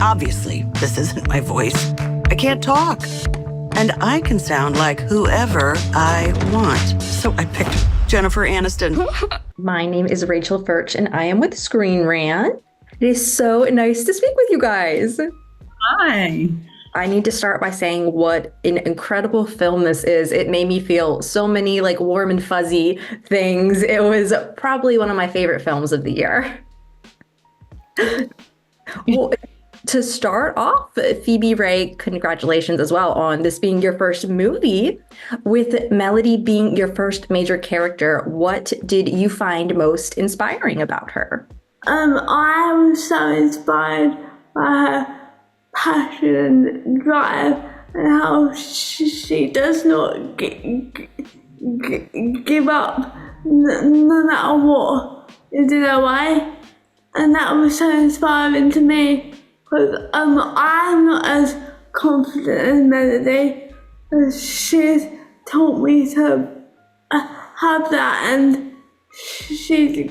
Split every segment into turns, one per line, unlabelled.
Obviously, this isn't my voice. I can't talk. And I can sound like whoever I want. So I picked Jennifer Aniston.
My name is Rachel Furch, and I am with ScreenRant. It is so nice to speak with you guys.
Hi.
I need to start by saying what an incredible film this is. It made me feel so many like warm and fuzzy things. It was probably one of my favorite films of the year. Well, to start off, Phoebe-Rae, congratulations as well on this being your first movie. With Melody being your first major character, what did you find most inspiring about her?
I was so inspired by her passion and drive and how she does not give up no matter what is in her way. And that was so inspiring to me. Because I'm not as confident as Melody, as she's taught me to have that, and she's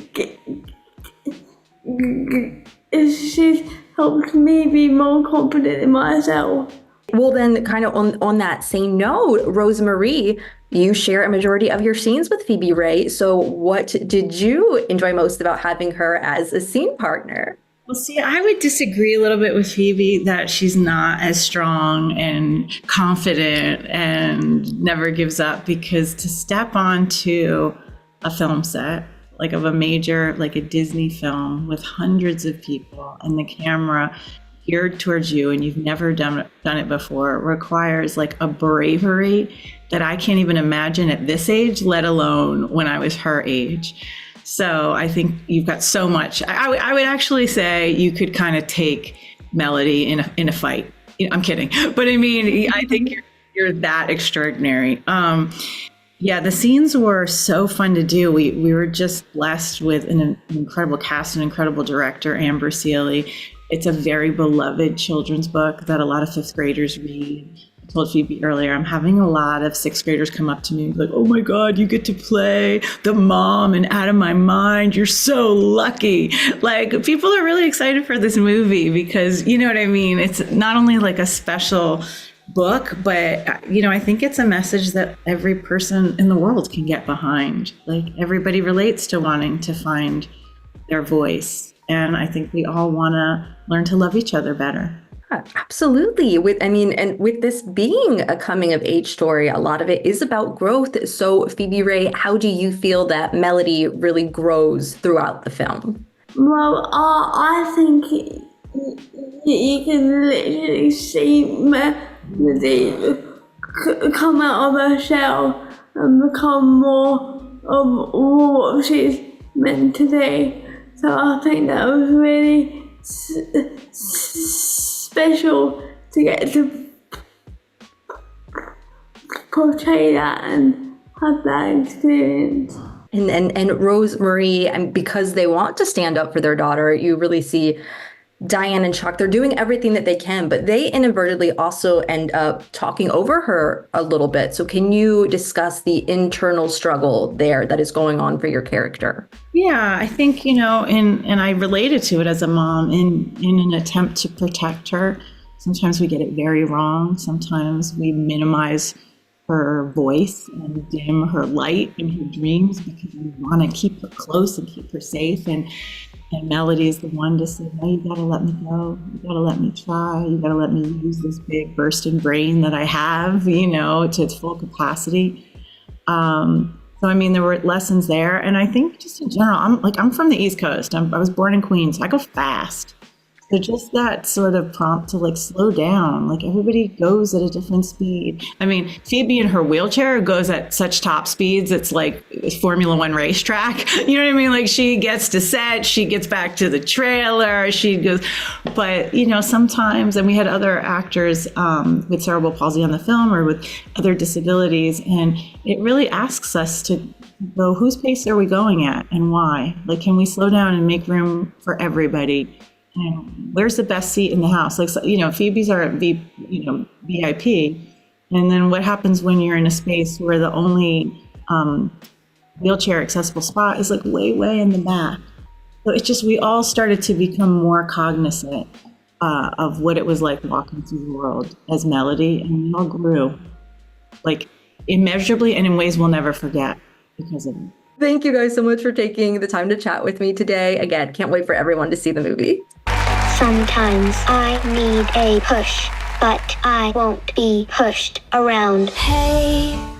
helped me be more confident in myself.
Well, then, kind of on that same note, Rosemarie, you share a majority of your scenes with Phoebe-Rae. So what did you enjoy most about having her as a scene partner?
Well, see, I would disagree a little bit with Phoebe that she's not as strong and confident and never gives up, because to step onto a film set, like of a major, like a Disney film with hundreds of people and the camera geared towards you and you've never done it before, requires like a bravery that I can't even imagine at this age, let alone when I was her age. So I think you've got so much. I would actually say you could kind of take Melody in a fight. I'm kidding, but I mean, I think you're that extraordinary. Yeah, the scenes were so fun to do. We were just blessed with an incredible cast, an incredible director, Amber Sealy. It's a very beloved children's book that a lot of fifth graders read. I told Phoebe earlier, I'm having a lot of sixth graders come up to me like, oh my God, you get to play the mom in Out of My Mind. You're so lucky. Like, people are really excited for this movie because, you know what I mean? It's not only like a special book, but, you know, I think it's a message that every person in the world can get behind. Like, everybody relates to wanting to find their voice. And I think we all want to learn to love each other better.
Absolutely. And with this being a coming of age story, a lot of it is about growth. So Phoebe-Rae, how do you feel that Melody really grows throughout the film?
Well, I think you can literally see Melody come out of her shell and become more of what she's meant to be. So I think that was really special to get to portray that and have that experience.
And Rosemarie, and because they want to stand up for their daughter, you really see Diane and Chuck, they're doing everything that they can, but they inadvertently also end up talking over her a little bit. So can you discuss the internal struggle there that is going on for your character?
Yeah, I think, you know, and I related to it as a mom in an attempt to protect her. Sometimes we get it very wrong. Sometimes we minimize her voice and dim her light and her dreams because we want to keep her close and keep her safe. And Melody is the one to say, no, you gotta let me go. You gotta let me try. You gotta let me use this big bursting brain that I have, you know, to its full capacity. So, I mean, there were lessons there. And I think just in general, I'm from the East Coast. I was born in Queens. I go fast. So just that sort of prompt to like slow down, like everybody goes at a different speed. I mean, Phoebe in her wheelchair goes at such top speeds. It's like a Formula One racetrack. You know what I mean? Like she gets to set, she gets back to the trailer, she goes, but you know, sometimes, and we had other actors with cerebral palsy on the film or with other disabilities. And it really asks us to go, whose pace are we going at and why? Like, can we slow down and make room for everybody? And where's the best seat in the house? Like, you know, Phoebe's are VIP. And then what happens when you're in a space where the only wheelchair accessible spot is like way in the back? So it's just, we all started to become more cognizant of what it was like walking through the world as Melody, and we all grew like immeasurably and in ways we'll never forget because of it.
Thank you guys so much for taking the time to chat with me today. Again, can't wait for everyone to see the movie.
Sometimes I need a push, but I won't be pushed around. Hey.